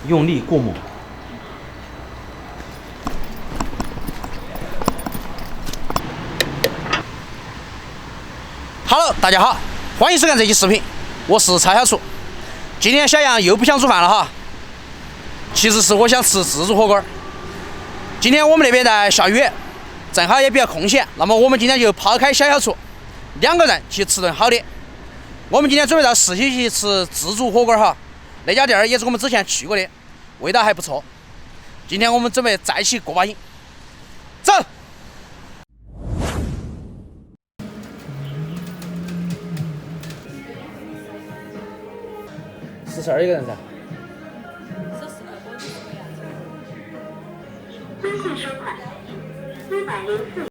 用力过猛。Hello， 大家好，欢迎收看这期视频，我是蔡小厨。今天小杨又不想煮饭了哈，其实是我想吃自助火锅。今天我们那边在下雨，正好也比较空闲，那么我们今天就抛开小厨，2个人去吃顿好的。我们今天准备到市区去吃自助火锅哈，那家店也是我们之前去过的，味道还不错。今天我们准备再去过把瘾，走。42一个人噻。微信收款404。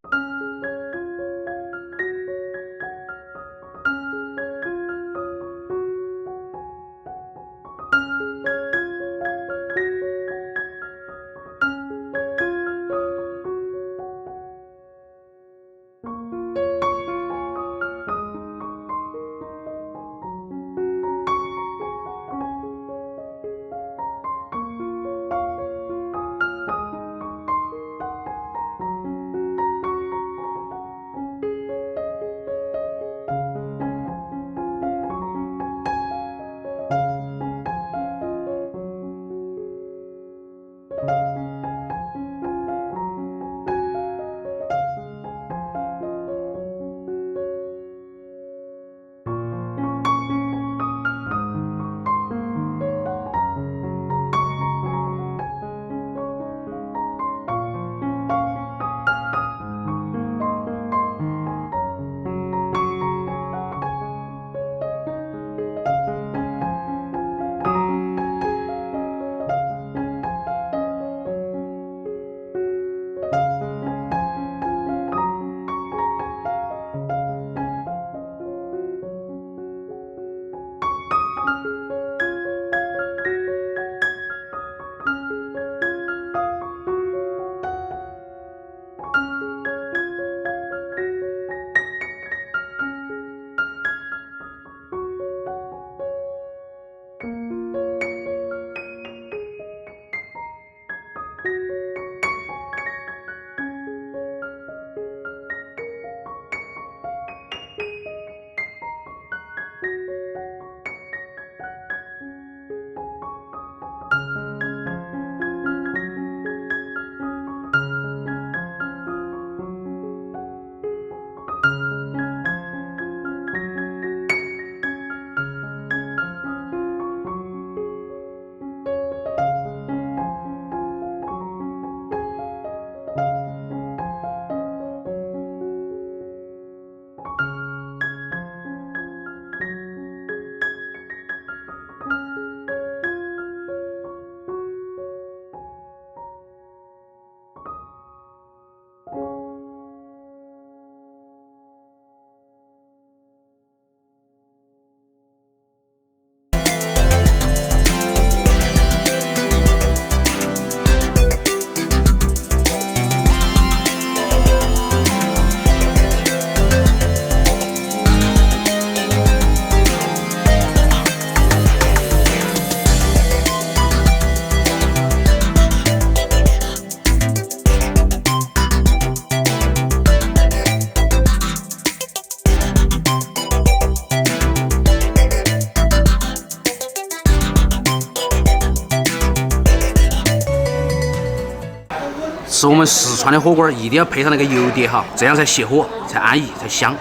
吃我们四川的火锅一定要配上那个油碟哈，这样才熄火，才安逸，才香。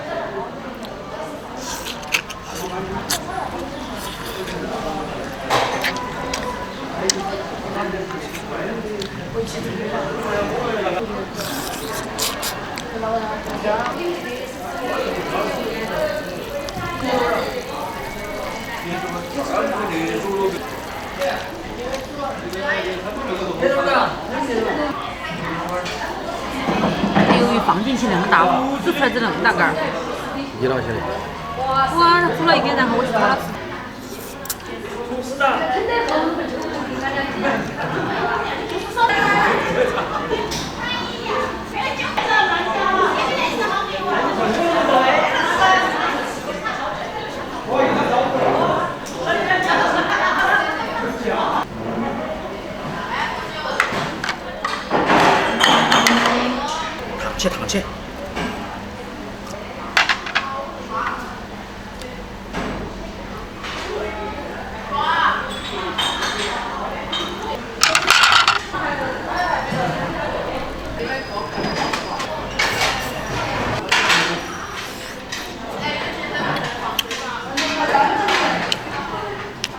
鱿鱼放进去那么大，煮出来只那么大根儿。你哪去的？我煮了一个，然后我去把它吃。放起。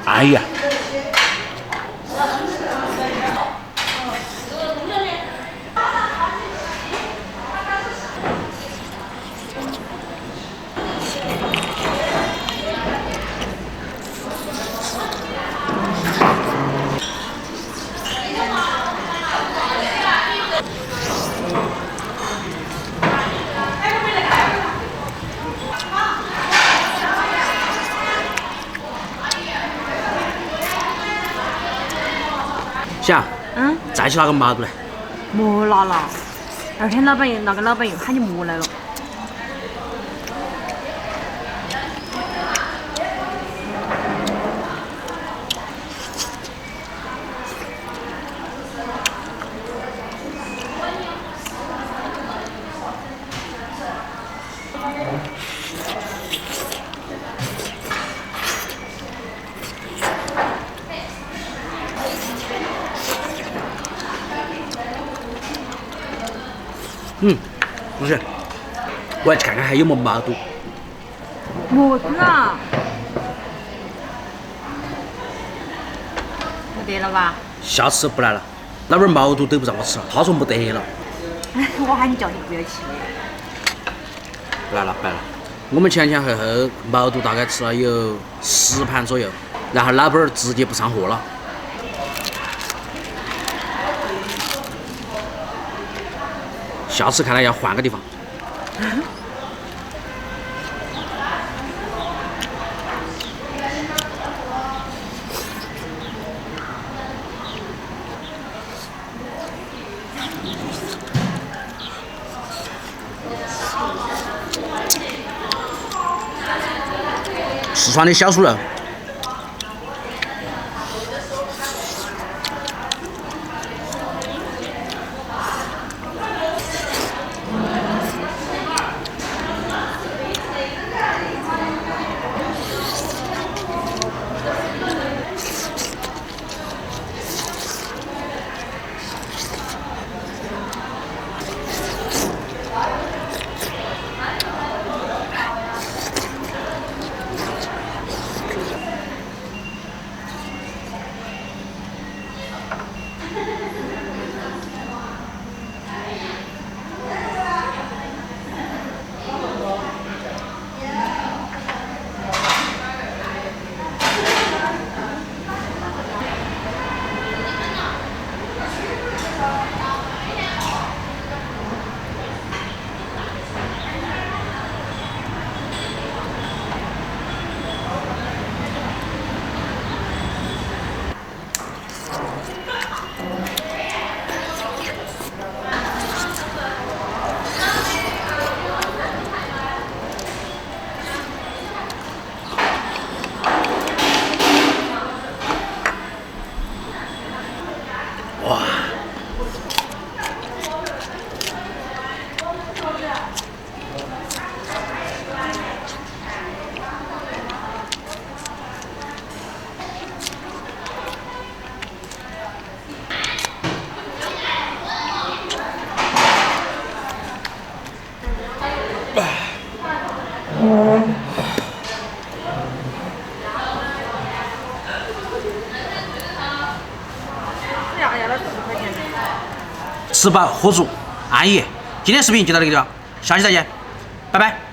哎呀！想，再去拿个麻肚来。莫拿了，二天那个老板又喊你莫来了。不是，我要去看看还有没毛肚。莫去啊！没得了吧？下次不来了，那碗毛肚都不让我吃了，他说没得了。我喊你叫你不要去。不来了，不来了。我们前后毛肚大概吃了有10盘左右，然后老板儿直接不上货了。下次看来要换个地方。四川的小酥肉。哇！吃饱喝足，安逸。今天视频就到这个地方，下期再见，拜拜。